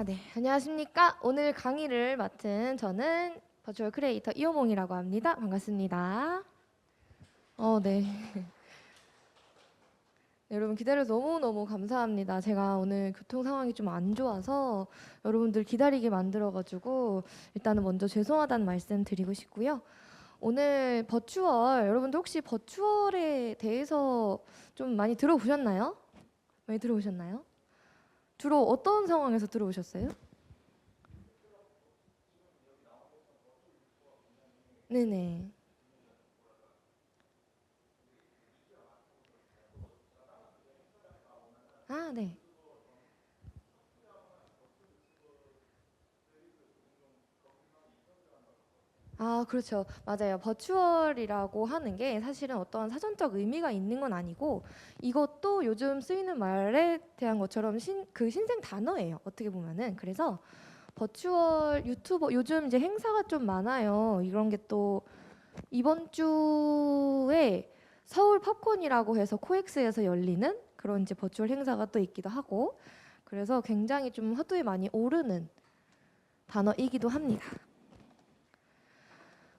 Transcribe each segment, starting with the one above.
네. 안녕하십니까. 오늘 강의를 맡은 저는 버추얼 크리에이터 이호몽이라고 합니다. 반갑습니다. 네. 여러분 기다려서 너무너무 감사합니다. 제가 오늘 교통 상황이 좀 안 좋아서 여러분들 기다리게 만들어가지고 일단은 먼저 죄송하다는 말씀 드리고 싶고요. 오늘 버추얼, 여러분들 혹시 버추얼에 대해서 좀 많이 들어보셨나요? 많이 들어보셨나요? 주로 어떤 상황에서 들어오셨어요? 네네. 네. 그렇죠. 맞아요. 버추얼이라고 하는 게 사실은 어떤 사전적 의미가 있는 건 아니고 이것도 요즘 쓰이는 말에 대한 것처럼 그 신생 단어예요. 어떻게 보면은. 그래서 버추얼 유튜버 요즘 이제 행사가 좀 많아요. 이런 게 또 이번 주에 서울 팝콘이라고 해서 코엑스에서 열리는 그런 이제 버추얼 행사가 또 있기도 하고 그래서 굉장히 좀 화두에 많이 오르는 단어이기도 합니다.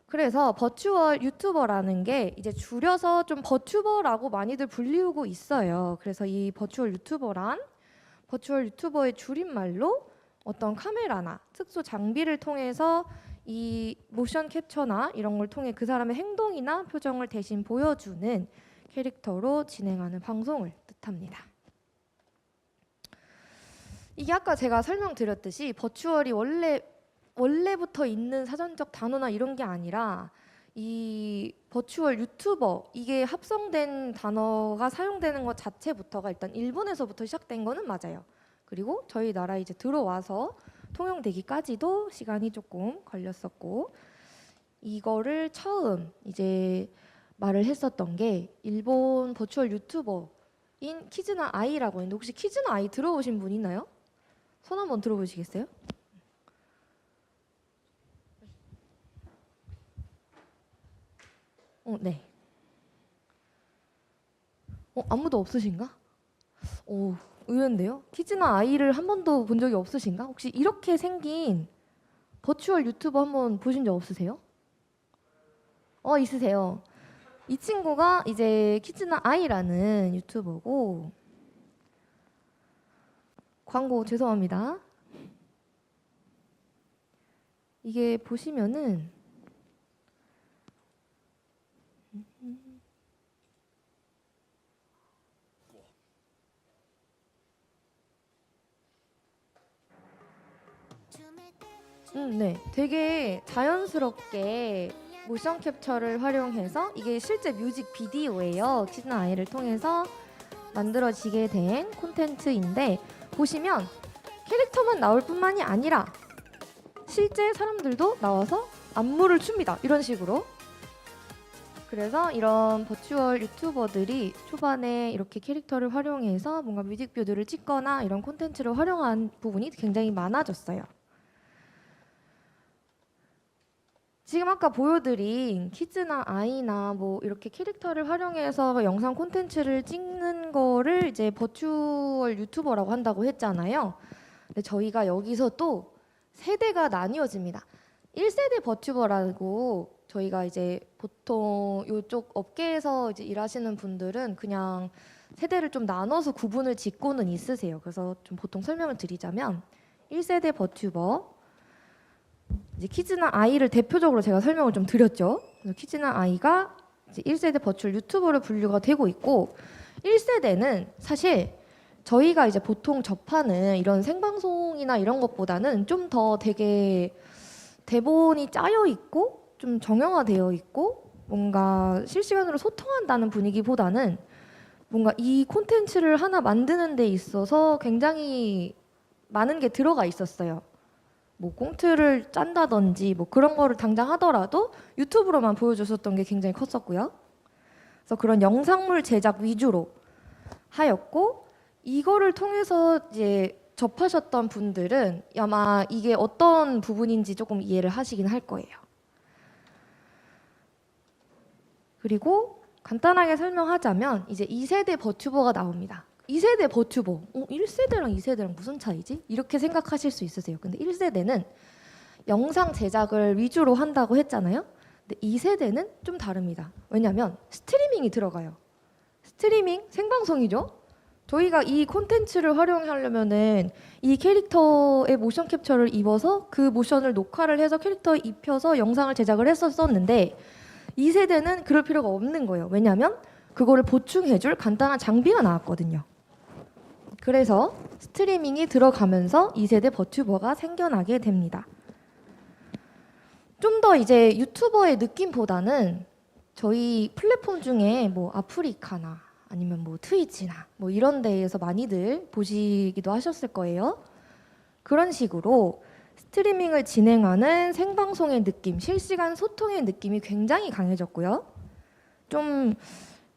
그래서 버추얼 유튜버라는 게 이제 줄여서 좀 버튜버라고 많이들 불리우고 있어요. 그래서 이 버추얼 유튜버란 버추얼 유튜버의 줄임말로 어떤 카메라나 특수 장비를 통해서 이 모션 캡처나 이런 걸 통해 그 사람의 행동이나 표정을 대신 보여주는 캐릭터로 진행하는 방송을 뜻합니다. 이게 아까 제가 설명드렸듯이 버추얼이 원래부터 있는 사전적 단어나 이런 게 아니라 이 버추얼 유튜버 이게 합성된 단어가 사용되는 것 자체부터가 일단 일본에서부터 시작된 거는 맞아요. 그리고 저희 나라에 이제 들어와서 통용되기까지도 시간이 조금 걸렸었고 이거를 처음 이제 말을 했었던 게 일본 버추얼 유튜버인 키즈나 아이라고 했는데 혹시 키즈나 아이 들어보신 분 있나요? 손 한번 들어보시겠어요? 네. 아무도 없으신가? 의외인데요? 키즈나 아이를 한 번도 본 적이 없으신가? 혹시 이렇게 생긴 버추얼 유튜버 한번 보신 적 없으세요? 있으세요. 이 친구가 이제 키즈나 아이라는 유튜버고 광고 죄송합니다. 이게 보시면은 네, 되게 자연스럽게 모션 캡처를 활용해서 이게 실제 뮤직 비디오예요. 키즈나 아이를 통해서 만들어지게 된 콘텐츠인데 보시면 캐릭터만 나올 뿐만이 아니라 실제 사람들도 나와서 안무를 춥니다. 이런 식으로. 그래서 이런 버추얼 유튜버들이 초반에 이렇게 캐릭터를 활용해서 뭔가 뮤직비디오를 찍거나 이런 콘텐츠를 활용한 부분이 굉장히 많아졌어요. 지금 아까 보여드린 키즈나 아이나 뭐 이렇게 캐릭터를 활용해서 영상 콘텐츠를 찍는 거를 이제 버추얼 유튜버라고 한다고 했잖아요. 근데 저희가 여기서 또 세대가 나뉘어집니다. 1세대 버튜버라고 저희가 이제 보통 이쪽 업계에서 이제 일하시는 분들은 그냥 세대를 좀 나눠서 구분을 짓고는 있으세요. 그래서 좀 보통 설명을 드리자면 1세대 버튜버 이제 키즈나 아이를 대표적으로 제가 설명을 좀 드렸죠. 그래서 키즈나 아이가 이제 1세대 버추얼 유튜버로 분류가 되고 있고 1세대는 사실 저희가 이제 보통 접하는 이런 생방송이나 이런 것보다는 좀 더 되게 대본이 짜여 있고 좀 정형화되어 있고 뭔가 실시간으로 소통한다는 분위기보다는 뭔가 이 콘텐츠를 하나 만드는 데 있어서 굉장히 많은 게 들어가 있었어요. 뭐 꽁트를 짠다든지 뭐 그런 거를 당장 하더라도 유튜브로만 보여줬었던 게 굉장히 컸었고요. 그래서 그런 영상물 제작 위주로 하였고 이거를 통해서 이제 접하셨던 분들은 아마 이게 어떤 부분인지 조금 이해를 하시긴 할 거예요. 그리고 간단하게 설명하자면 이제 2세대 버튜버가 나옵니다. 2세대 버튜버, 1세대랑 2세대랑 무슨 차이지? 이렇게 생각하실 수 있으세요. 근데 1세대는 영상 제작을 위주로 한다고 했잖아요. 근데 2세대는 좀 다릅니다. 왜냐면 스트리밍이 들어가요. 스트리밍, 생방송이죠. 저희가 이 콘텐츠를 활용하려면은 이 캐릭터의 모션 캡처를 입어서 그 모션을 녹화를 해서 캐릭터에 입혀서 영상을 제작을 했었는데 2세대는 그럴 필요가 없는 거예요. 왜냐면 그거를 보충해줄 간단한 장비가 나왔거든요. 그래서 스트리밍이 들어가면서 2세대 버튜버가 생겨나게 됩니다. 좀 더 이제 유튜버의 느낌보다는 저희 플랫폼 중에 뭐 아프리카나 아니면 뭐 트위치나 뭐 이런 데에서 많이들 보시기도 하셨을 거예요. 그런 식으로 스트리밍을 진행하는 생방송의 느낌, 실시간 소통의 느낌이 굉장히 강해졌고요. 좀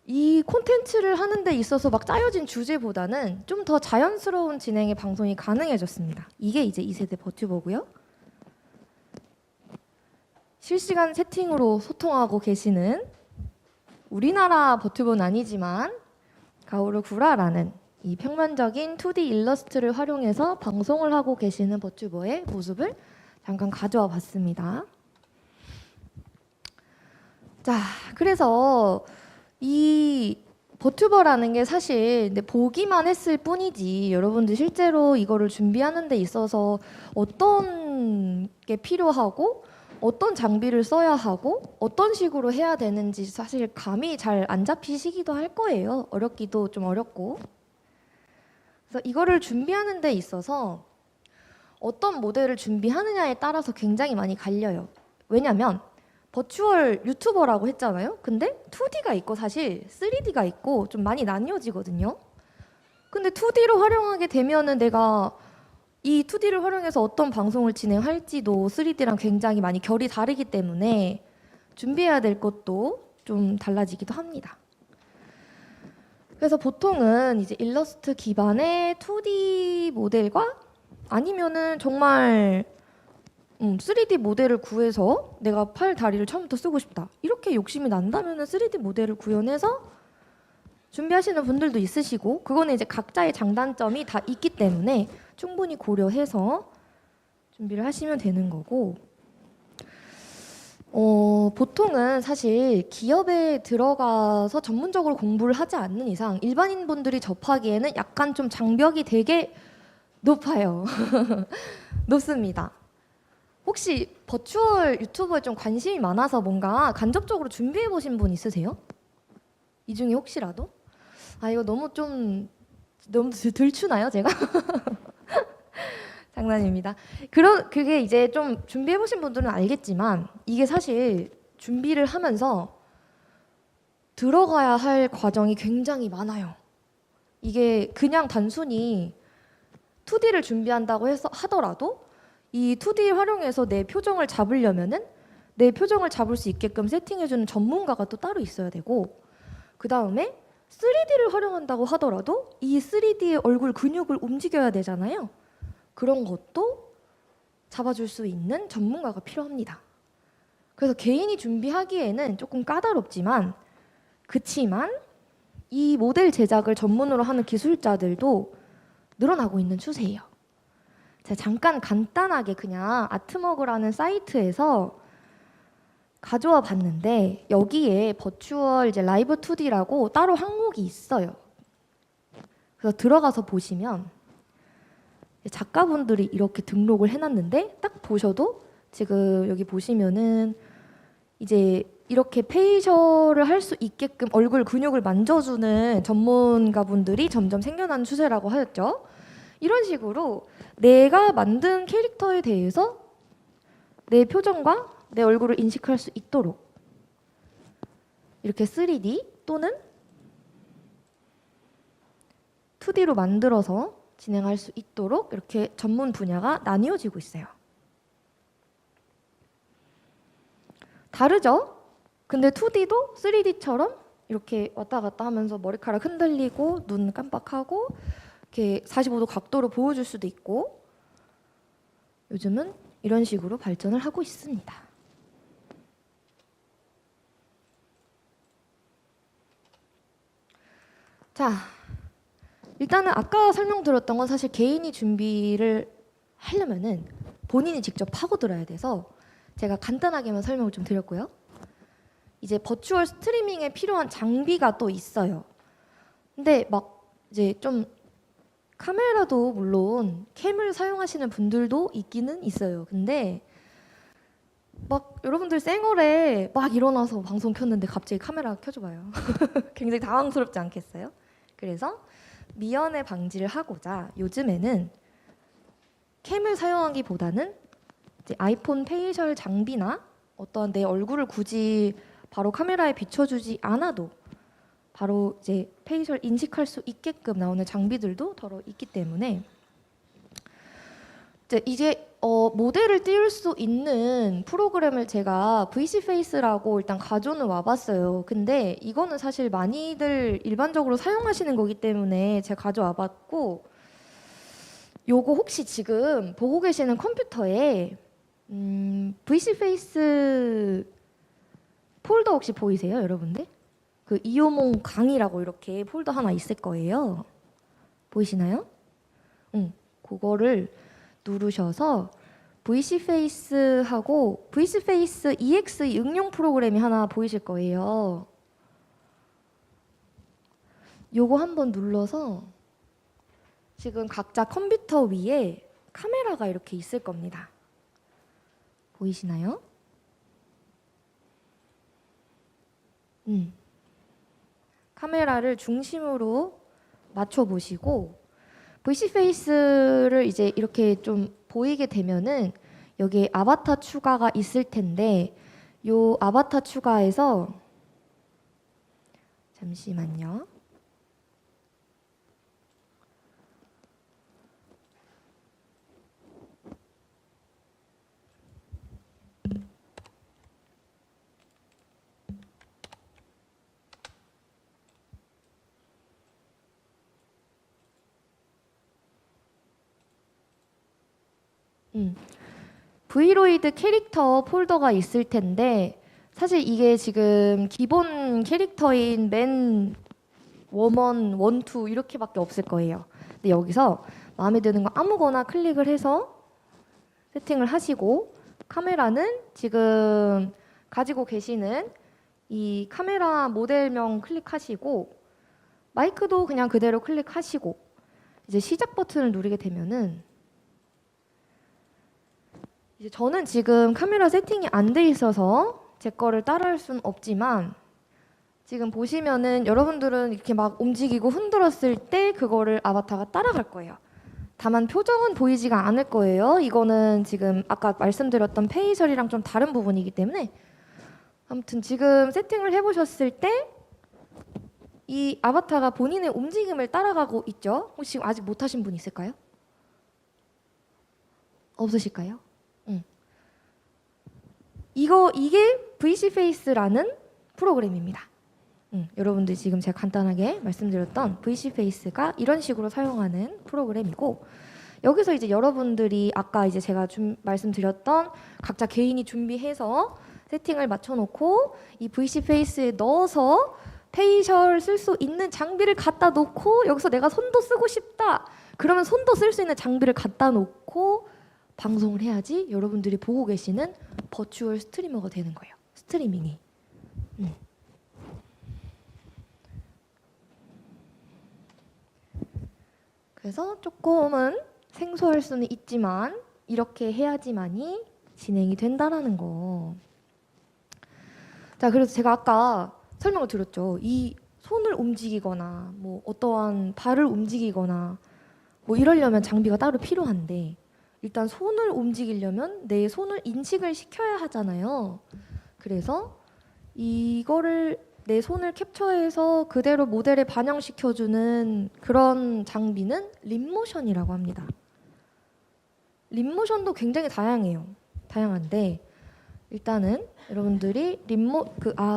이 콘텐츠를 하는 데 있어서 막 짜여진 주제보다는 좀 더 자연스러운 진행의 방송이 가능해졌습니다. 이게 이제 2세대 버튜버고요. 실시간 채팅으로 소통하고 계시는 우리나라 버튜버는 아니지만 가오르 구라라는 이 평면적인 2D 일러스트를 활용해서 방송을 하고 계시는 버튜버의 모습을 잠깐 가져와 봤습니다. 자, 그래서 이 버튜버라는 게 사실 보기만 했을 뿐이지 여러분들 실제로 이거를 준비하는 데 있어서 어떤 게 필요하고 어떤 장비를 써야 하고 어떤 식으로 해야 되는지 사실 감이 잘 안 잡히시기도 할 거예요. 어렵기도 좀 어렵고. 그래서 이거를 준비하는 데 있어서 어떤 모델을 준비하느냐에 따라서 굉장히 많이 갈려요. 왜냐면 버추얼 유튜버라고 했잖아요. 근데 2D가 있고 사실 3D가 있고 좀 많이 나뉘어지거든요. 근데 2D로 활용하게 되면은 내가 이 2D를 활용해서 어떤 방송을 진행할지도 3D랑 굉장히 많이 결이 다르기 때문에 준비해야 될 것도 좀 달라지기도 합니다. 그래서 보통은 이제 일러스트 기반의 2D 모델과 아니면은 정말 3D 모델을 구해서 내가 팔 다리를 처음부터 쓰고 싶다 이렇게 욕심이 난다면은 3D 모델을 구현해서 준비하시는 분들도 있으시고 그거는 이제 각자의 장단점이 다 있기 때문에 충분히 고려해서 준비를 하시면 되는 거고 보통은 사실 기업에 들어가서 전문적으로 공부를 하지 않는 이상 일반인 분들이 접하기에는 약간 좀 장벽이 되게 높아요. 높습니다. 혹시 버추얼 유튜버에 좀 관심이 많아서 뭔가 간접적으로 준비해 보신 분 있으세요? 이 중에 혹시라도? 아 이거 너무 들추나요 제가? 장난입니다. 그게 이제 좀 준비해 보신 분들은 알겠지만 이게 사실 준비를 하면서 들어가야 할 과정이 굉장히 많아요. 이게 그냥 단순히 2D를 준비한다고 해서 하더라도 이 2D 활용해서 내 표정을 잡으려면은 내 표정을 잡을 수 있게끔 세팅해주는 전문가가 또 따로 있어야 되고 그 다음에 3D를 활용한다고 하더라도 이 3D의 얼굴 근육을 움직여야 되잖아요. 그런 것도 잡아줄 수 있는 전문가가 필요합니다. 그래서 개인이 준비하기에는 조금 까다롭지만 그치만 이 모델 제작을 전문으로 하는 기술자들도 늘어나고 있는 추세예요. 제가 잠깐 간단하게 그냥 아트머그라는 사이트에서 가져와 봤는데 여기에 버추얼 이제 라이브 2D라고 따로 항목이 있어요. 그래서 들어가서 보시면 작가분들이 이렇게 등록을 해놨는데 딱 보셔도 지금 여기 보시면은 이제 이렇게 페이셜을 할 수 있게끔 얼굴 근육을 만져주는 전문가분들이 점점 생겨나는 추세라고 하였죠. 이런 식으로 내가 만든 캐릭터에 대해서 내 표정과 내 얼굴을 인식할 수 있도록 이렇게 3D 또는 2D로 만들어서 진행할 수 있도록 이렇게 전문 분야가 나뉘어지고 있어요. 다르죠? 근데 2D도 3D처럼 이렇게 왔다 갔다 하면서 머리카락 흔들리고 눈 깜빡하고 이렇게 45도 각도로 보여줄 수도 있고 요즘은 이런 식으로 발전을 하고 있습니다. 자, 일단은 아까 설명드렸던 건 사실 개인이 준비를 하려면은 본인이 직접 파고들어야 돼서 제가 간단하게만 설명을 좀 드렸고요. 이제 버추얼 스트리밍에 필요한 장비가 또 있어요. 근데 막 이제 좀 카메라도 물론 캠을 사용하시는 분들도 있기는 있어요. 근데 막 여러분들 쌩얼에 막 일어나서 방송 켰는데 갑자기 카메라 켜줘봐요. 굉장히 당황스럽지 않겠어요? 그래서 미연에 방지를 하고자 요즘에는 캠을 사용하기보다는 이제 아이폰 페이셜 장비나 어떠한 내 얼굴을 굳이 바로 카메라에 비춰주지 않아도 바로 이제 페이셜 인식할 수 있게끔 나오는 장비들도 더러 있기 때문에 이제 모델을 띄울 수 있는 프로그램을 제가 VC 페이스라고 일단 가져는 와봤어요. 근데 이거는 사실 많이들 일반적으로 사용하시는 거기 때문에 제가 가져와봤고, 요거 혹시 지금 보고 계시는 컴퓨터에 VC 페이스 폴더 혹시 보이세요, 여러분들? 그 이오몽 강의라고 이렇게 폴더 하나 있을 거예요. 보이시나요? 그거를 누르셔서 VCFace하고 VCFace EX 응용 프로그램이 하나 보이실 거예요. 요거 한번 눌러서 지금 각자 컴퓨터 위에 카메라가 이렇게 있을 겁니다. 보이시나요? 카메라를 중심으로 맞춰 보시고 VCFace를 이제 이렇게 좀 보이게 되면은 여기에 아바타 추가가 있을 텐데 요 아바타 추가에서 잠시만요. 브이로이드 캐릭터 폴더가 있을 텐데 사실 이게 지금 기본 캐릭터인 맨 워먼, 원투 이렇게밖에 없을 거예요. 근데 여기서 마음에 드는 거 아무거나 클릭을 해서 세팅을 하시고 카메라는 지금 가지고 계시는 이 카메라 모델명 클릭하시고 마이크도 그냥 그대로 클릭하시고 이제 시작 버튼을 누르게 되면은 이제 저는 지금 카메라 세팅이 안 돼 있어서 제 거를 따라할 수는 없지만 지금 보시면은 여러분들은 이렇게 막 움직이고 흔들었을 때 그거를 아바타가 따라갈 거예요. 다만 표정은 보이지가 않을 거예요. 이거는 지금 아까 말씀드렸던 페이셜이랑 좀 다른 부분이기 때문에 아무튼 지금 세팅을 해보셨을 때 이 아바타가 본인의 움직임을 따라가고 있죠. 혹시 아직 못하신 분 있을까요? 없으실까요? 이게 VCFace라는 프로그램입니다. 여러분들 지금 제가 간단하게 말씀드렸던 VCFace가 이런 식으로 사용하는 프로그램이고 여기서 이제 여러분들이 아까 이제 제가 말씀드렸던 각자 개인이 준비해서 세팅을 맞춰놓고 이 VCFace에 넣어서 페이셜 쓸 수 있는 장비를 갖다 놓고 여기서 내가 손도 쓰고 싶다. 그러면 손도 쓸 수 있는 장비를 갖다 놓고 방송을 해야지 여러분들이 보고 계시는 버추얼 스트리머가 되는 거예요. 스트리밍이. 그래서 조금은 생소할 수는 있지만 이렇게 해야지만이 진행이 된다라는 거. 자, 그래서 제가 아까 설명을 드렸죠. 이 손을 움직이거나 뭐 어떠한 발을 움직이거나 뭐 이러려면 장비가 따로 필요한데 일단 손을 움직이려면 내 손을 인식을 시켜야 하잖아요. 그래서 이거를 내 손을 캡처해서 그대로 모델에 반영시켜주는 그런 장비는 립모션이라고 합니다. 립모션도 굉장히 다양한데 일단은 여러분들이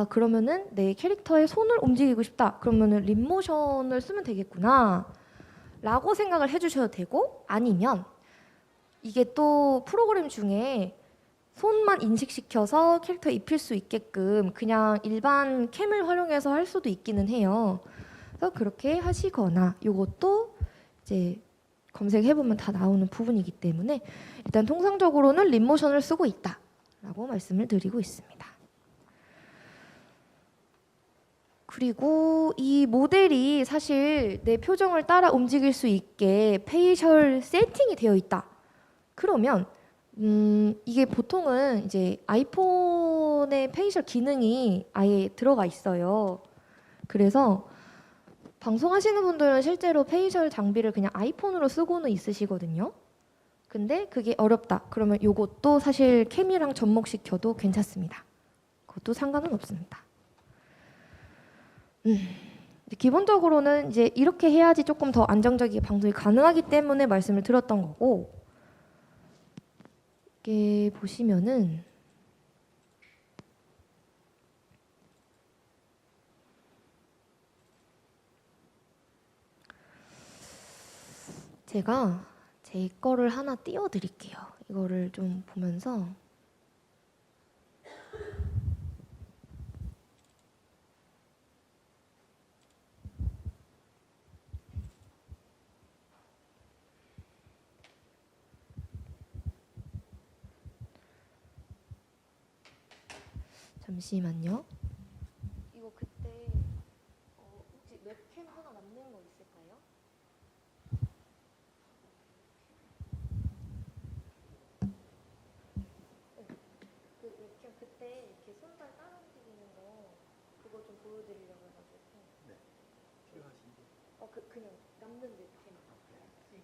그러면은 내 캐릭터의 손을 움직이고 싶다. 그러면은 립모션을 쓰면 되겠구나 라고 생각을 해주셔도 되고 아니면 이게 또 프로그램 중에 손만 인식시켜서 캐릭터에 입힐 수 있게끔 그냥 일반 캠을 활용해서 할 수도 있기는 해요. 그래서 그렇게 하시거나 요것도 이제 검색해보면 다 나오는 부분이기 때문에 일단 통상적으로는 립모션을 쓰고 있다라고 말씀을 드리고 있습니다. 그리고 이 모델이 사실 내 표정을 따라 움직일 수 있게 페이셜 세팅이 되어 있다. 그러면 이게 보통은 이제 아이폰의 페이셜 기능이 아예 들어가 있어요. 그래서 방송하시는 분들은 실제로 페이셜 장비를 그냥 아이폰으로 쓰고는 있으시거든요. 근데 그게 어렵다. 그러면 요것도 사실 캠이랑 접목시켜도 괜찮습니다. 그것도 상관은 없습니다. 기본적으로는 이제 이렇게 해야지 조금 더 안정적이게 방송이 가능하기 때문에 말씀을 드렸던 거고, 이게 보시면은 제가 제 거를 하나 띄워드릴게요. 이거를 좀 보면서 잠시만요. 이거 그때 혹시 웹캠 하나 남는 거 있을까요? 그 웹캠 그때 이렇게 손발 따라 움직이는 거 그거 좀 보여드리려고 해가지고. 네. 필요하신데. 그냥 남는 웹캠. 네.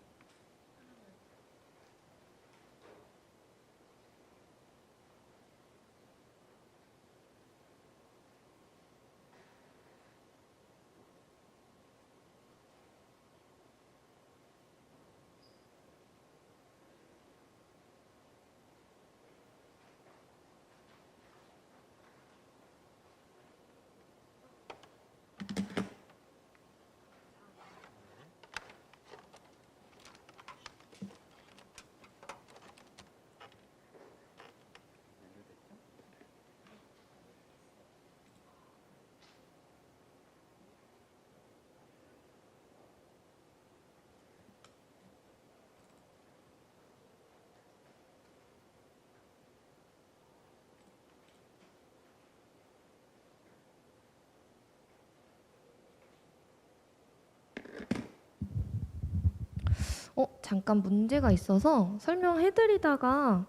잠깐 문제가 있어서 설명해드리다가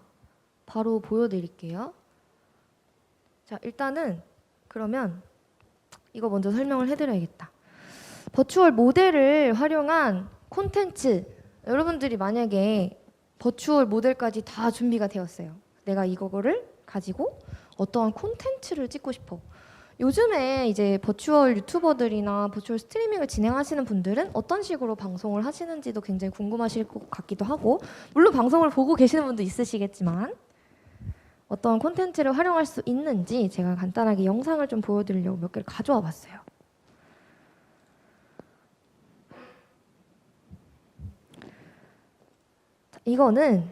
바로 보여드릴게요. 자, 일단은 그러면 이거 먼저 설명을 해드려야겠다. 버추얼 모델을 활용한 콘텐츠, 여러분들이 만약에 버추얼 모델까지 다 준비가 되었어요. 내가 이거를 가지고 어떠한 콘텐츠를 찍고 싶어. 요즘에 이제 버추얼 유튜버들이나 버추얼 스트리밍을 진행하시는 분들은 어떤 식으로 방송을 하시는지도 굉장히 궁금하실 것 같기도 하고, 물론 방송을 보고 계시는 분도 있으시겠지만 어떤 콘텐츠를 활용할 수 있는지 제가 간단하게 영상을 좀 보여드리려고 몇 개를 가져와 봤어요. 자, 이거는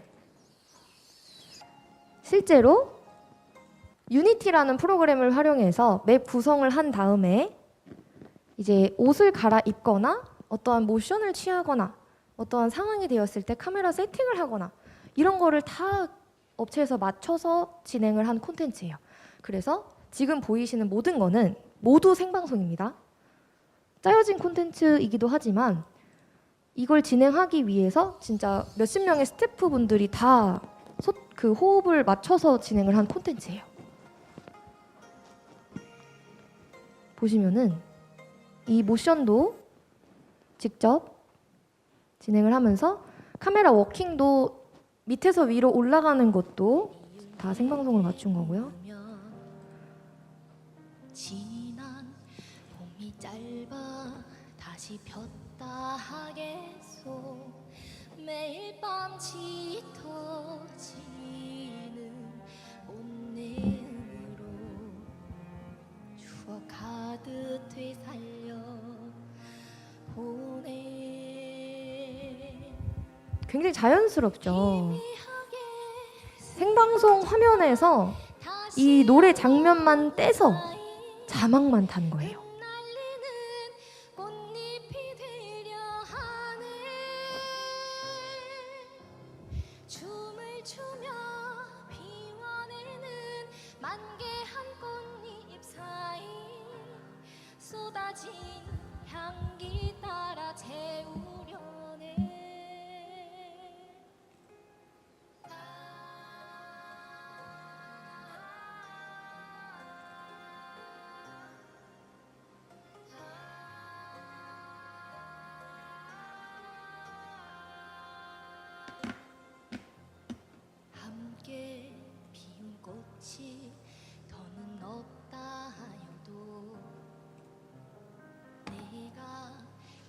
실제로 유니티라는 프로그램을 활용해서 맵 구성을 한 다음에 이제 옷을 갈아입거나 어떠한 모션을 취하거나 어떠한 상황이 되었을 때 카메라 세팅을 하거나 이런 거를 다 업체에서 맞춰서 진행을 한 콘텐츠예요. 그래서 지금 보이시는 모든 거는 모두 생방송입니다. 짜여진 콘텐츠이기도 하지만 이걸 진행하기 위해서 진짜 몇십 명의 스태프분들이 다 그 호흡을 맞춰서 진행을 한 콘텐츠예요. 보시면은 이 모션도 직접 진행을 하면서 카메라 워킹도 밑에서 위로 올라가는 것도 다 생방송으로 맞춘 거고요. 지난 봄이 짧아 다시 폈다 하겠소. 매일 밤 짙어지는 온내음으로 추억 가득 되살려 보내. 굉장히 자연스럽죠. 생방송 화면에서 이 노래 장면만 떼서 자막만 탄 거예요. 쏟아진 향기 따라 채우려네. 함께 피운 꽃이 더는 없다 하여도 내가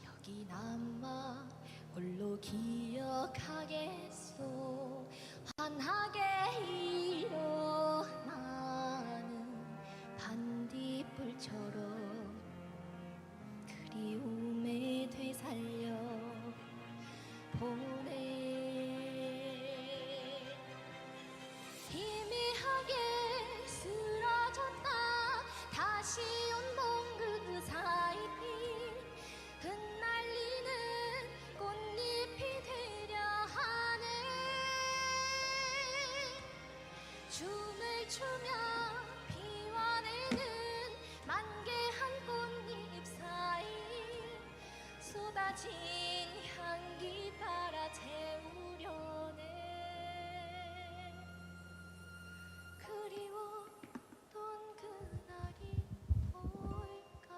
여기 남아 홀로 기억하겠소. 환하게 일어나는 반딧불처럼 그리움에 되살려 보내. 희미하게 쓰러졌다 다시 온몸 그 사이 흩날리는 꽃잎이 되려 하네. 춤을 추며 피워내는 만개한 꽃잎 사이 쏟아진 향기 따라 채우려네. 그리웠던 그날이 올까.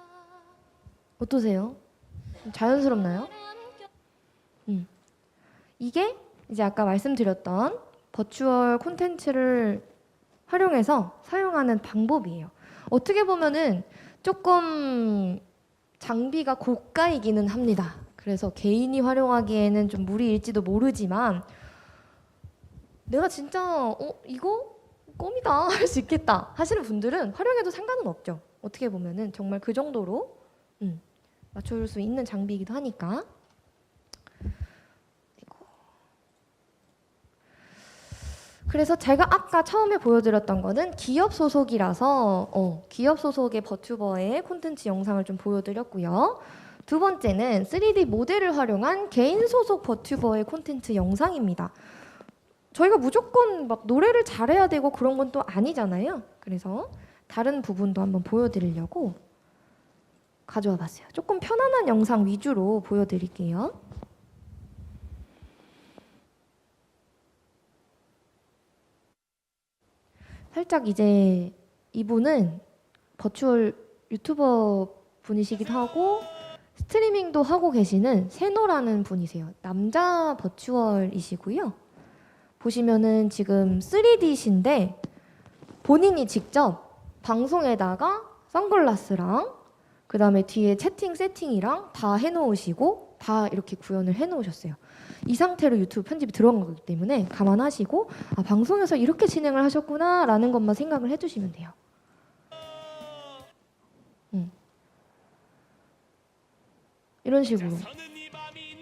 어떠세요? 자연스럽나요? 이게 이제 아까 말씀드렸던 버추얼 콘텐츠를 활용해서 사용하는 방법이에요. 어떻게 보면은 조금 장비가 고가이기는 합니다. 그래서 개인이 활용하기에는 좀 무리일지도 모르지만 내가 진짜 이거 껌이다 할 수 있겠다 하시는 분들은 활용해도 상관은 없죠. 어떻게 보면은 정말 그 정도로 맞출 수 있는 장비이기도 하니까. 그래서 제가 아까 처음에 보여드렸던 거는 기업 소속이라서 기업 소속의 버튜버의 콘텐츠 영상을 좀 보여드렸고요. 두 번째는 3D 모델을 활용한 개인 소속 버튜버의 콘텐츠 영상입니다. 저희가 무조건 막 노래를 잘해야 되고 그런 건 또 아니잖아요. 그래서 다른 부분도 한번 보여드리려고 가져와 봤어요. 조금 편안한 영상 위주로 보여드릴게요. 살짝 이제 이분은 버추얼 유튜버 분이시기도 하고 스트리밍도 하고 계시는 세노라는 분이세요. 남자 버추얼이시고요. 보시면은 지금 3D신데 본인이 직접 방송에다가 선글라스랑 그 다음에 뒤에 채팅 세팅이랑 다 해놓으시고 다 이렇게 구현을 해놓으셨어요. 이 상태로 유튜브 편집이 들어간 거기 때문에 감안하시고 아, 방송에서 이렇게 진행을 하셨구나 라는 것만 생각을 해주시면 돼요. 이런 식으로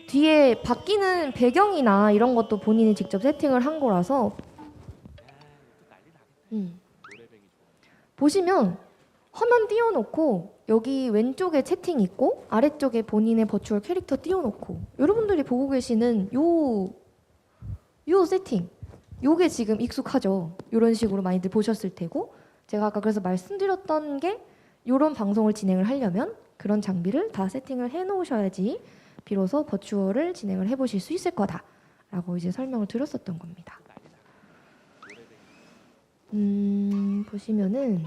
뒤에 바뀌는 배경이나 이런 것도 본인이 직접 세팅을 한 거라서 보시면 화면 띄워놓고 여기 왼쪽에 채팅 있고 아래쪽에 본인의 버추얼 캐릭터 띄워놓고 여러분들이 보고 계시는 요 세팅 요게 지금 익숙하죠. 이런 식으로 많이들 보셨을 테고 제가 아까 그래서 말씀드렸던 게 이런 방송을 진행을 하려면 그런 장비를 다 세팅을 해놓으셔야지 비로소 버추얼을 진행을 해보실 수 있을 거다라고 이제 설명을 드렸었던 겁니다. 보시면은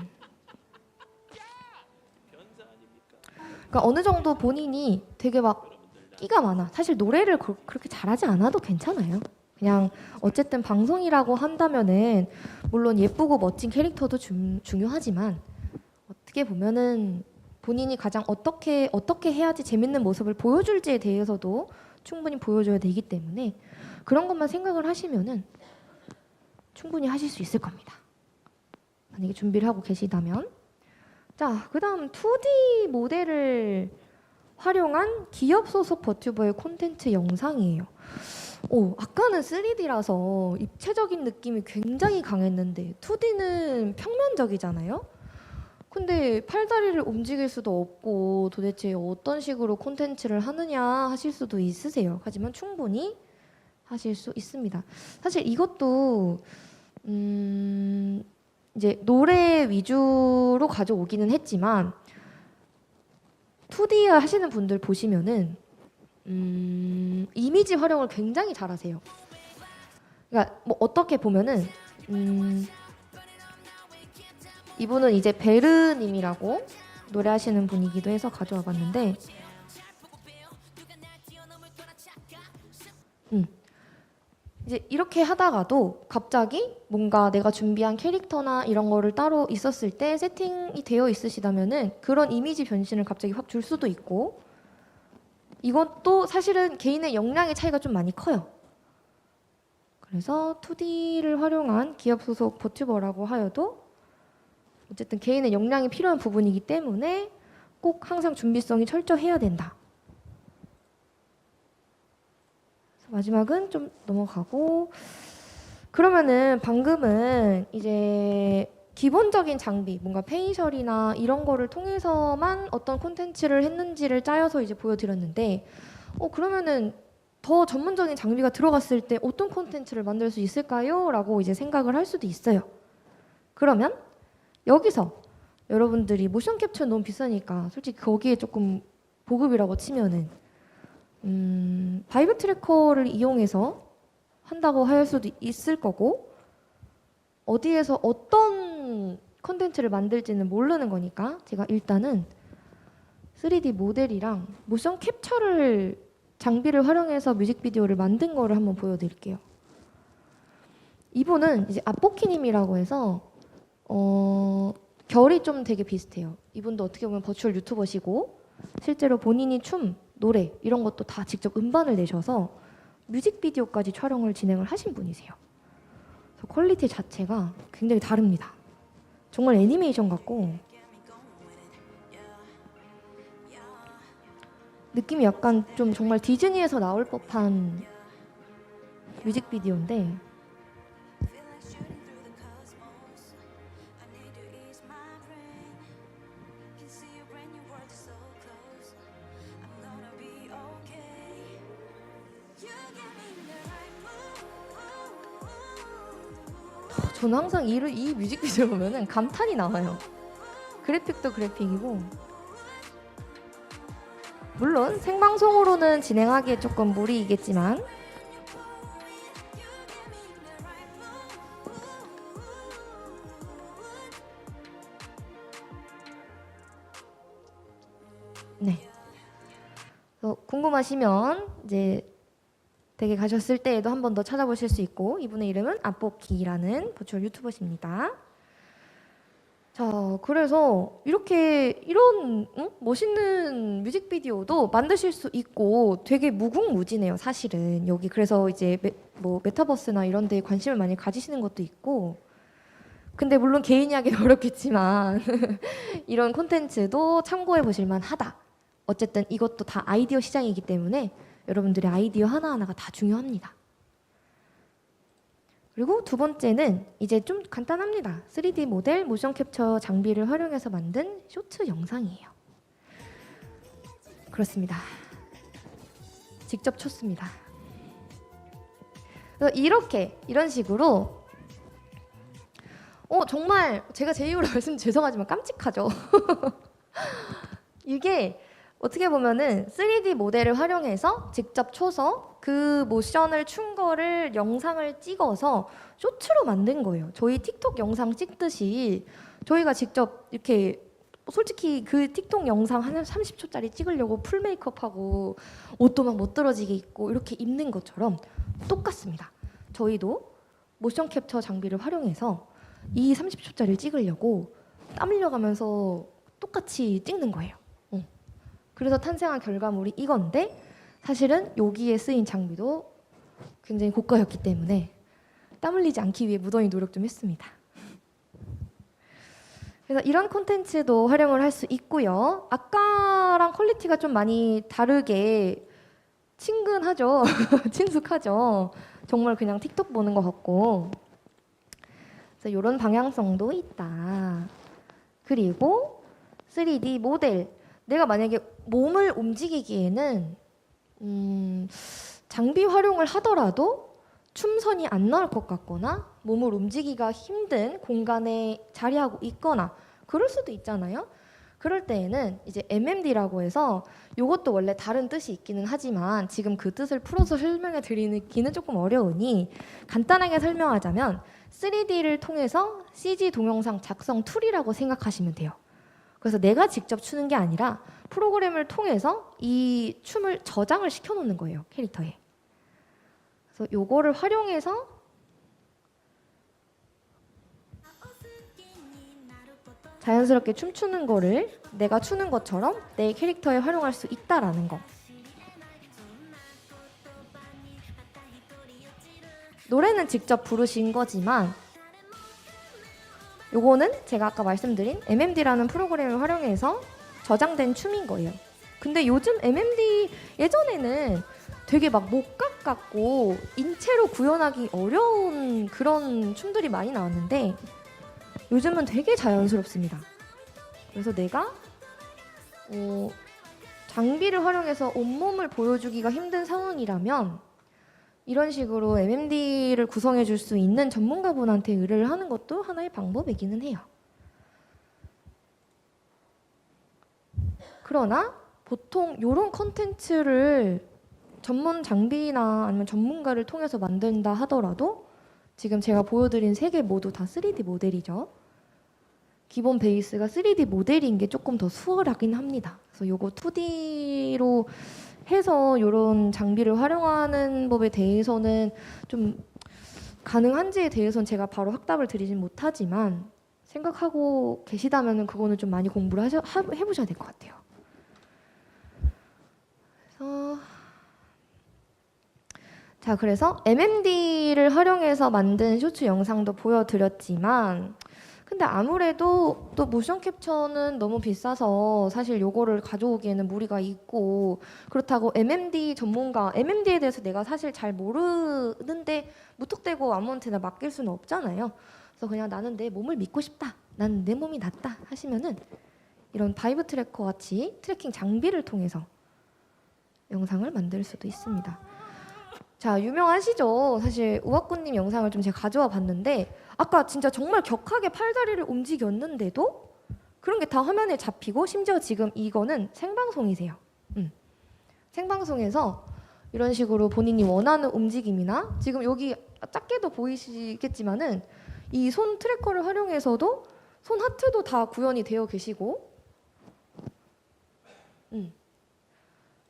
그러니까 어느 정도 본인이 되게 막 끼가 많아. 사실 노래를 그렇게 잘하지 않아도 괜찮아요. 그냥 어쨌든 방송이라고 한다면은 물론 예쁘고 멋진 캐릭터도 중요하지만 어떻게 보면은 본인이 가장 어떻게 해야지 재밌는 모습을 보여줄지에 대해서도 충분히 보여줘야 되기 때문에 그런 것만 생각을 하시면은 충분히 하실 수 있을 겁니다. 만약에 준비를 하고 계시다면. 자, 그 다음 2D 모델을 활용한 기업 소속 버튜버의 콘텐츠 영상이에요. 아까는 3D라서 입체적인 느낌이 굉장히 강했는데 2D는 평면적이잖아요. 근데 팔다리를 움직일 수도 없고 도대체 어떤 식으로 콘텐츠를 하느냐 하실 수도 있으세요. 하지만 충분히 하실 수 있습니다. 사실 이것도 이제 노래 위주로 가져오기는 했지만 2D 하시는 분들 보시면은 이미지 활용을 굉장히 잘하세요. 그러니까 뭐 어떻게 보면은 이분은 이제 베르님이라고 노래하시는 분이기도 해서 가져와 봤는데 이제 이렇게 하다가도 갑자기 뭔가 내가 준비한 캐릭터나 이런 거를 따로 있었을 때 세팅이 되어 있으시다면은 그런 이미지 변신을 갑자기 확 줄 수도 있고 이것도 사실은 개인의 역량의 차이가 좀 많이 커요. 그래서 2D를 활용한 기업 소속 버튜버라고 하여도 어쨌든 개인의 역량이 필요한 부분이기 때문에 꼭 항상 준비성이 철저해야 된다. 마지막은 좀 넘어가고 그러면은 방금은 이제 기본적인 장비 뭔가 페이셜이나 이런 거를 통해서만 어떤 콘텐츠를 했는지를 짜여서 이제 보여드렸는데 그러면은 더 전문적인 장비가 들어갔을 때 어떤 콘텐츠를 만들 수 있을까요? 라고 이제 생각을 할 수도 있어요. 그러면 여기서 여러분들이 모션 캡처 너무 비싸니까 솔직히 거기에 조금 보급이라고 치면은 바이브 트래커를 이용해서 한다고 할 수도 있을 거고 어디에서 어떤 컨텐츠를 만들지는 모르는 거니까 제가 일단은 3D 모델이랑 모션 캡처를 장비를 활용해서 뮤직비디오를 만든 거를 한번 보여드릴게요. 이분은 이제 아뽀키님이라고 해서 결이 좀 되게 비슷해요. 이분도 어떻게 보면 버추얼 유튜버시고 실제로 본인이 춤, 노래 이런 것도 다 직접 음반을 내셔서 뮤직비디오까지 촬영을 진행을 하신 분이세요. 그래서 퀄리티 자체가 굉장히 다릅니다. 정말 애니메이션 같고 느낌이 약간 좀 정말 디즈니에서 나올 법한 뮤직비디오인데 저는 항상 이 뮤직비디오 보면은 감탄이 나와요. 그래픽도 그래픽이고 물론 생방송으로는 진행하기에 조금 무리이겠지만 네. 궁금하시면 이제 댁에 가셨을 때에도 한 번 더 찾아보실 수 있고 이분의 이름은 아뽀키라는 버추얼 유튜버십니다. 자, 그래서 이런 멋있는 뮤직비디오도 만드실 수 있고 되게 무궁무진해요, 사실은. 여기 그래서 이제 메타버스나 이런 데에 관심을 많이 가지시는 것도 있고 근데 물론 개인이 하기는 어렵겠지만 이런 콘텐츠도 참고해 보실 만하다. 어쨌든 이것도 다 아이디어 시장이기 때문에 여러분들의 아이디어 하나하나가 다 중요합니다. 그리고 두 번째는 이제 좀 간단합니다. 3D 모델, 모션 캡처 장비를 활용해서 만든 쇼트 영상이에요. 그렇습니다. 직접 쳤습니다. 그래서 이런 식으로 정말 제가 제 입으로 말씀 죄송하지만 깜찍하죠. 이게 어떻게 보면은 3D 모델을 활용해서 직접 쳐서 그 모션을 춘 거를 영상을 찍어서 쇼츠로 만든 거예요. 저희 틱톡 영상 찍듯이 저희가 직접 이렇게 솔직히 그 틱톡 영상 한 30초짜리 찍으려고 풀 메이크업하고 옷도 막 멋들어지게 입고 이렇게 입는 것처럼 똑같습니다. 저희도 모션 캡처 장비를 활용해서 이 30초짜리를 찍으려고 땀 흘려가면서 똑같이 찍는 거예요. 그래서 탄생한 결과물이 이건데 사실은 여기에 쓰인 장비도 굉장히 고가였기 때문에 땀 흘리지 않기 위해 무던히 노력 좀 했습니다. 그래서 이런 콘텐츠도 활용을 할 수 있고요. 아까랑 퀄리티가 좀 많이 다르게 친근하죠. 친숙하죠. 정말 그냥 틱톡 보는 것 같고 그래서 이런 방향성도 있다. 그리고 3D 모델 내가 만약에 몸을 움직이기에는 장비 활용을 하더라도 춤선이 안 나올 것 같거나 몸을 움직이기가 힘든 공간에 자리하고 있거나 그럴 수도 있잖아요. 그럴 때에는 이제 MMD라고 해서 이것도 원래 다른 뜻이 있기는 하지만 지금 그 뜻을 풀어서 설명해 드리기는 조금 어려우니 간단하게 설명하자면 3D를 통해서 CG 동영상 작성 툴이라고 생각하시면 돼요. 그래서 내가 직접 추는 게 아니라 프로그램을 통해서 이 춤을 저장을 시켜 놓는 거예요, 캐릭터에. 그래서 요거를 활용해서 자연스럽게 춤추는 거를 내가 추는 것처럼 내 캐릭터에 활용할 수 있다라는 거. 노래는 직접 부르신 거지만 요거는 제가 아까 말씀드린 MMD라는 프로그램을 활용해서 저장된 춤인 거예요. 근데 요즘 MMD 예전에는 되게 막 목각 같고 인체로 구현하기 어려운 그런 춤들이 많이 나왔는데 요즘은 되게 자연스럽습니다. 그래서 내가 장비를 활용해서 온몸을 보여주기가 힘든 상황이라면 이런 식으로 MMD를 구성해 줄 수 있는 전문가분한테 의뢰를 하는 것도 하나의 방법이기는 해요. 그러나 보통 이런 컨텐츠를 전문 장비나 아니면 전문가를 통해서 만든다 하더라도 지금 제가 보여드린 3개 모두 다 3D 모델이죠. 기본 베이스가 3D 모델인 게 조금 더 수월하긴 합니다. 그래서 요거 2D로 해서 이런 장비를 활용하는 법에 대해서는 좀 가능한지에 대해서는 제가 바로 확답을 드리진 못하지만 생각하고 계시다면 그거는 좀 많이 공부를 해보셔야 될 것 같아요. 그래서 MMD를 활용해서 만든 쇼츠 영상도 보여드렸지만 근데 아무래도 또 모션 캡처는 너무 비싸서 사실 요거를 가져오기에는 무리가 있고 그렇다고 MMD 전문가, MMD에 대해서 내가 사실 잘 모르는데 무턱대고 아무한테나 맡길 수는 없잖아요. 그래서 그냥 나는 내 몸을 믿고 싶다, 나는 내 몸이 낫다 하시면은 이런 바이브 트래커 같이 트래킹 장비를 통해서 영상을 만들 수도 있습니다. 자, 유명하시죠? 사실 우아꾸님 영상을 좀 제가 가져와 봤는데 아까 진짜 정말 격하게 팔다리를 움직였는데도 그런 게 다 화면에 잡히고 심지어 지금 이거는 생방송이세요. 생방송에서 이런 식으로 본인이 원하는 움직임이나 지금 여기 작게도 보이시겠지만은 이 손 트래커를 활용해서도 손 하트도 다 구현이 되어 계시고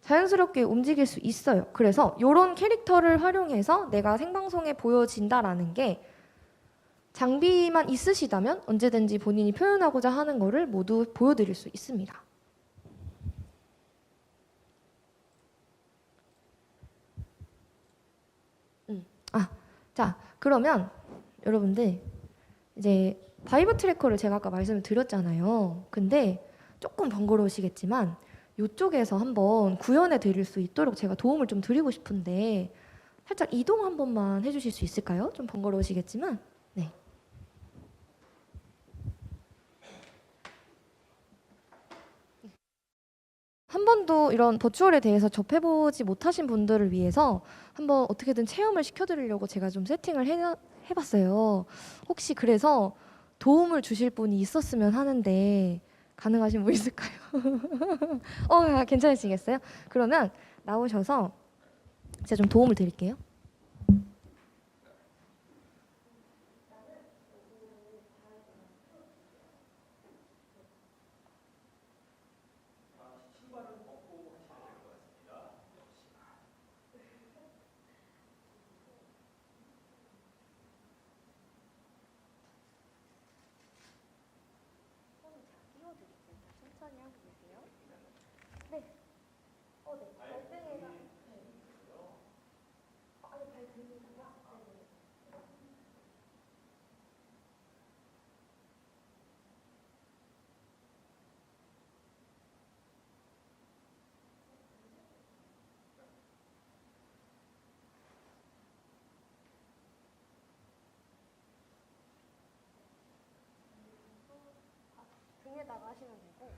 자연스럽게 움직일 수 있어요. 그래서 이런 캐릭터를 활용해서 내가 생방송에 보여진다라는 게 장비만 있으시다면 언제든지 본인이 표현하고자 하는 거를 모두 보여드릴 수 있습니다. 자, 그러면 여러분들 이제 바이브 트래커를 제가 아까 말씀을 드렸잖아요. 근데 조금 번거로우시겠지만 이쪽에서 한번 구현해 드릴 수 있도록 제가 도움을 좀 드리고 싶은데 살짝 이동 한 번만 해주실 수 있을까요? 좀 번거로우시겠지만 네. 한 번도 이런 버추얼에 대해서 접해보지 못하신 분들을 위해서 한번 어떻게든 체험을 시켜드리려고 제가 좀 세팅을 해봤어요. 혹시 그래서 도움을 주실 분이 있었으면 하는데 가능하신 분 있을까요? 괜찮으시겠어요? 그러면 나오셔서 제가 좀 도움을 드릴게요. 천천히 하고 계세요. 네. 발등에다. 아니, 발등에다가. 등에다가 하시면 되고.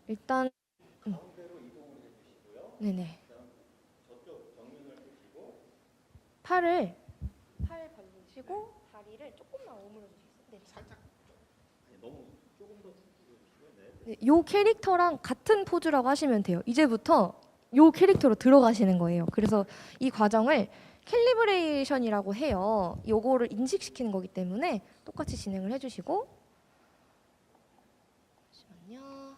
일단 음. 네네. 팔을 팔 벌리시고 다리를 조금만 오므려 주시겠어요? 네. 살짝 아니 너무 조금 더 줄여주시고요. 네. 네, 요 캐릭터랑 같은 포즈라고 하시면 돼요. 이제부터 요 캐릭터로 들어가시는 거예요. 그래서 이 과정을 캘리브레이션이라고 해요. 요거를 인식시키는 거기 때문에 똑같이 진행을 해주시고 잠시만요.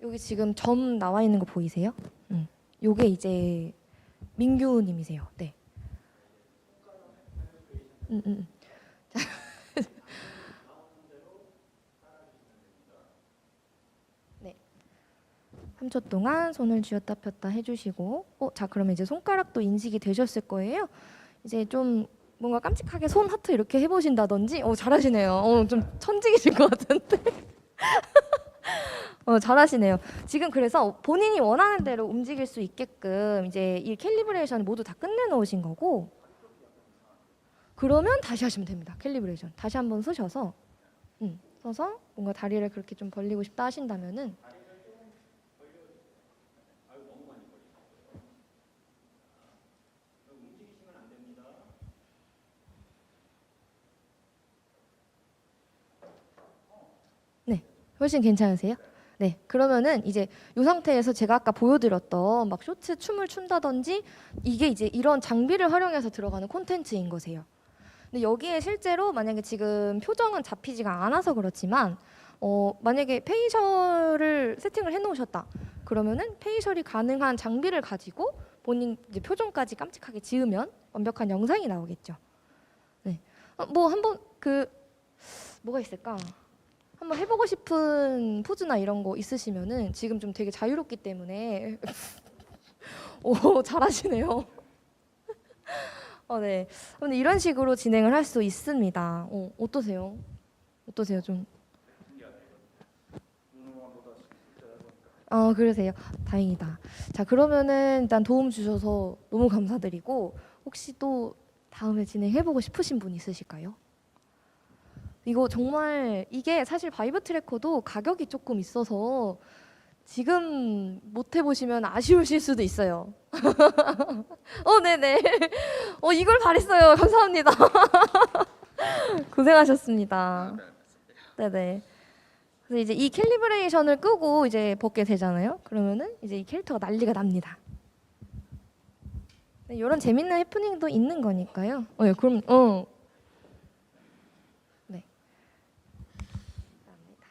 여기 지금 점 나와 있는 거 보이세요? 요게 이제 민규님이세요. 네. 음, 음. 3초 동안 손을 쥐었다 폈다 해주시고, 자 그러면 이제 손가락도 인식이 되셨을 거예요. 이제 좀 뭔가 깜찍하게 손 하트 이렇게 해보신다든지, 잘하시네요. 좀 천직이신 것 같은데. 잘하시네요. 지금 그래서 본인이 원하는 대로 움직일 수 있게끔 이제 이 캘리브레이션 모두 다 끝내놓으신 거고, 그러면 다시 하시면 됩니다. 캘리브레이션 다시 한번 쓰셔서, 써서 뭔가 다리를 그렇게 좀 벌리고 싶다 하신다면은. 네, 훨씬 괜찮으세요? 네, 그러면은 이제 이 상태에서 제가 아까 보여드렸던 막 쇼츠 춤을 춘다든지 이게 이제 이런 장비를 활용해서 들어가는 콘텐츠인 거세요. 근데 여기에 실제로 만약에 지금 표정은 잡히지가 않아서 그렇지만 만약에 페이셜을 세팅을 해놓으셨다. 그러면은 페이셜이 가능한 장비를 가지고 본인 이제 표정까지 깜찍하게 지으면 완벽한 영상이 나오겠죠. 네, 뭐 한번 뭐가 있을까? 한번 해보고 싶은 포즈나 이런 거 있으시면은 지금 좀 되게 자유롭기 때문에 오 잘하시네요. 네. 근데 이런 식으로 진행을 할 수 있습니다. 어떠세요? 어떠세요? 좀. 그러세요. 다행이다. 자, 그러면은 일단 도움 주셔서 너무 감사드리고 혹시 또 다음에 진행해보고 싶으신 분 있으실까요? 이거 정말 이게 사실 바이브 트래커도 가격이 조금 있어서 지금 못 해보시면 아쉬우실 수도 있어요. 네네. 이걸 바랬어요. 감사합니다. 고생하셨습니다. 네네. 그래서 이제 이 캘리브레이션을 끄고 이제 벗게 되잖아요. 그러면은 이제 이 캐릭터가 난리가 납니다. 네, 이런 재밌는 해프닝도 있는 거니까요. 예, 그럼 네. 감사합니다.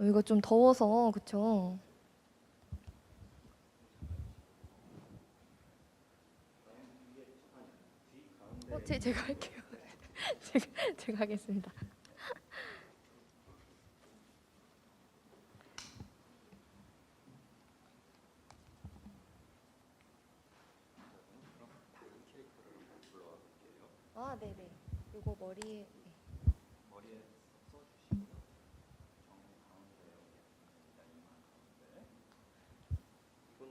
이거 좀 더워서 그쵸? 제가 할게요. 제가 하겠습니다. 네네. 이거 머리에. 머리에 써주시고요. 정 가운데 여기 있습니다. 이마 가운데. 이건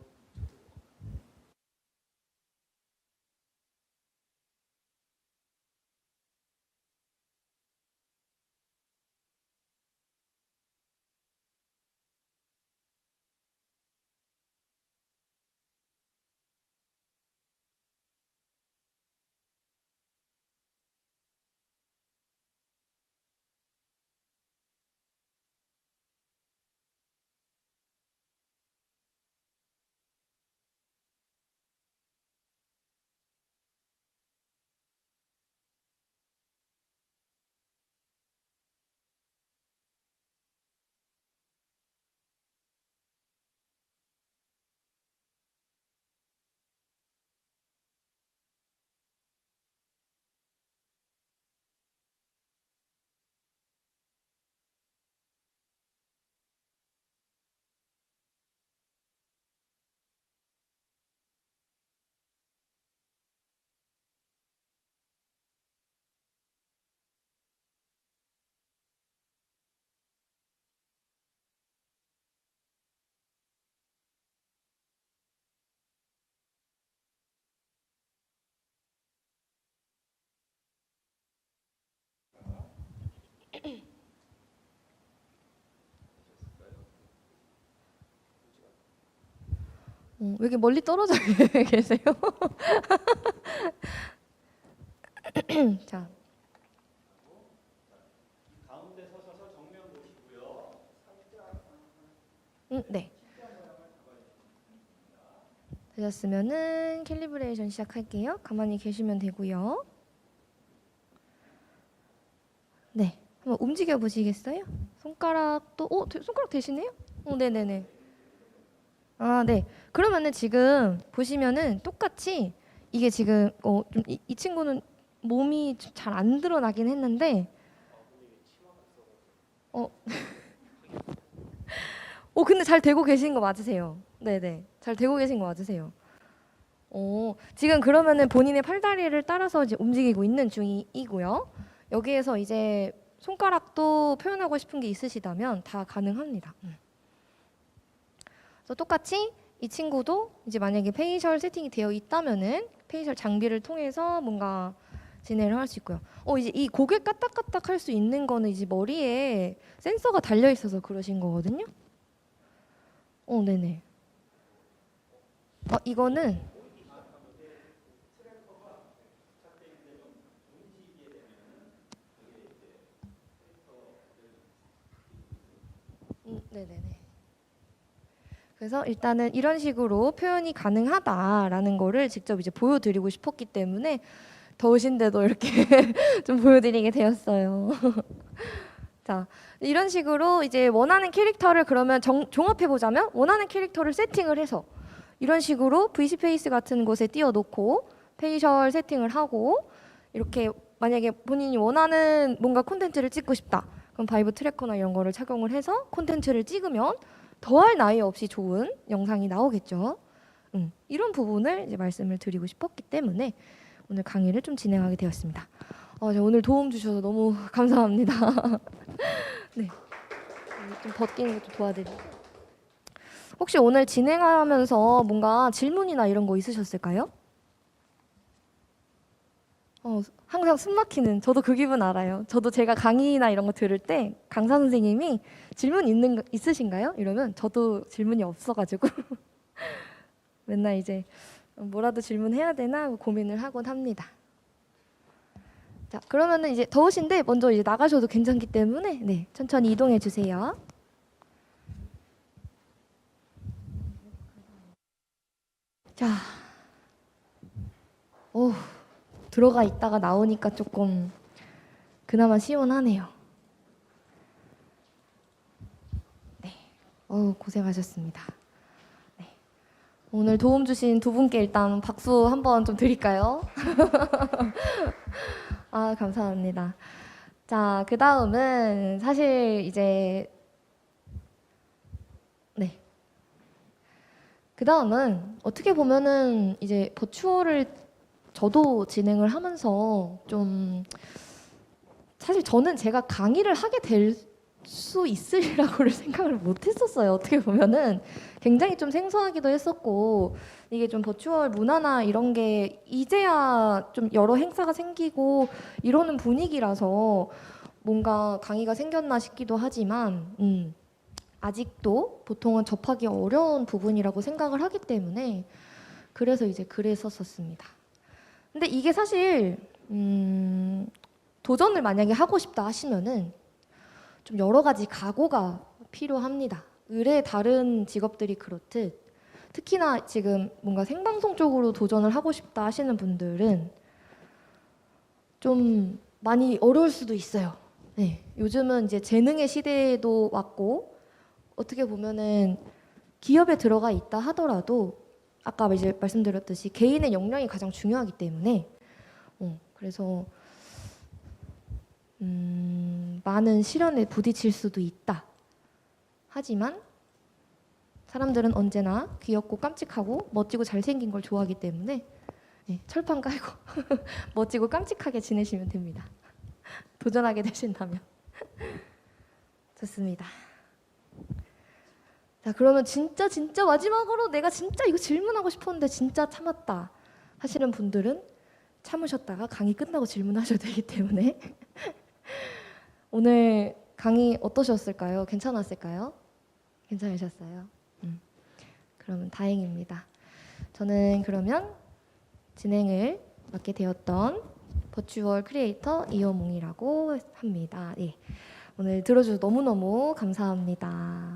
왜 이렇게 멀리 떨어져 계세요? 자, 가운데 서셔서 정면 보시고요. 네. 되셨으면은 캘리브레이션 시작할게요. 가만히 계시면 되고요. 네, 한번 움직여 보시겠어요? 손가락도 손가락 되시네요? 네네네. 아, 네. 그러면은 지금 보시면은 똑같이 이게 지금 이 친구는 몸이 잘 안 드러나긴 했는데 어, 근데 잘 되고 계신 거 맞으세요? 네네. 잘 되고 계신 거 맞으세요? 지금 그러면은 본인의 팔다리를 따라서 이제 움직이고 있는 중이고요. 여기에서 이제 손가락도 표현하고 싶은 게 있으시다면 다 가능합니다. 그래서 똑같이 이 친구도 이제 만약에 페이셜 세팅이 되어 있다면은 페이셜 장비를 통해서 뭔가 진행을 할 수 있고요. 이제 이 고개 까딱까딱 할 수 있는 거는 이제 머리에 센서가 달려 있어서 그러신 거거든요. 네네. 이거는 네네네. 그래서 일단은 이런 식으로 표현이 가능하다라는 거를 직접 이제 보여드리고 싶었기 때문에 더우신데도 이렇게 좀 보여드리게 되었어요. 자, 이런 식으로 이제 원하는 캐릭터를 그러면 종합해 보자면 원하는 캐릭터를 세팅을 해서 이런 식으로 VC 페이스 같은 곳에 띄워놓고 페이셜 세팅을 하고 이렇게 만약에 본인이 원하는 뭔가 콘텐츠를 찍고 싶다. 그럼 바이브 트래커나 이런 거를 착용을 해서 콘텐츠를 찍으면 더할 나위 없이 좋은 영상이 나오겠죠. 이런 부분을 이제 말씀을 드리고 싶었기 때문에 오늘 강의를 좀 진행하게 되었습니다. 오늘 도움 주셔서 너무 감사합니다. 네, 좀 벗기는 것도 도와드리고. 혹시 오늘 진행하면서 뭔가 질문이나 이런 거 있으셨을까요? 항상 숨 막히는 저도 그 기분 알아요. 저도 제가 강의나 이런 거 들을 때 강사 선생님이 질문 있으신가요? 이러면 저도 질문이 없어가지고 맨날 이제 뭐라도 질문해야 되나 하고 고민을 하곤 합니다. 자, 그러면은 이제 더우신데 먼저 이제 나가셔도 괜찮기 때문에 네, 천천히 이동해 주세요. 자, 들어가 있다가 나오니까 조금 그나마 시원하네요. 네, 고생하셨습니다. 네, 오늘 도움 주신 두 분께 일단 박수 한번 좀 드릴까요? 감사합니다. 자, 그 다음은 사실 이제 네, 그 다음은 어떻게 보면은 이제 버추얼을 저도 진행을 하면서 좀 사실 저는 제가 강의를 하게 될 수 있으리라고를 생각을 못 했었어요. 어떻게 보면은 굉장히 좀 생소하기도 했었고 이게 좀 버추얼 문화나 이런 게 이제야 좀 여러 행사가 생기고 이러는 분위기라서 뭔가 강의가 생겼나 싶기도 하지만 아직도 보통은 접하기 어려운 부분이라고 생각을 하기 때문에 그래서 이제 글을 썼었습니다. 근데 이게 사실 도전을 만약에 하고 싶다 하시면은 좀 여러 가지 각오가 필요합니다. 의뢰 다른 직업들이 그렇듯 특히나 지금 뭔가 생방송 쪽으로 도전을 하고 싶다 하시는 분들은 좀 많이 어려울 수도 있어요. 네, 요즘은 이제 재능의 시대에도 왔고 어떻게 보면은 기업에 들어가 있다 하더라도 아까 이제 말씀드렸듯이 개인의 역량이 가장 중요하기 때문에 그래서 많은 시련에 부딪힐 수도 있다. 하지만 사람들은 언제나 귀엽고 깜찍하고 멋지고 잘생긴 걸 좋아하기 때문에 네, 철판 깔고 멋지고 깜찍하게 지내시면 됩니다. 도전하게 되신다면. 좋습니다. 자, 그러면 진짜 마지막으로 내가 진짜 이거 질문하고 싶었는데 진짜 참았다 하시는 분들은 참으셨다가 강의 끝나고 질문하셔도 되기 때문에 오늘 강의 어떠셨을까요? 괜찮았을까요? 괜찮으셨어요? 그러면 다행입니다. 저는 그러면 진행을 맡게 되었던 버추얼 크리에이터 이어몽이라고 합니다. 예. 오늘 들어주셔서 너무너무 감사합니다.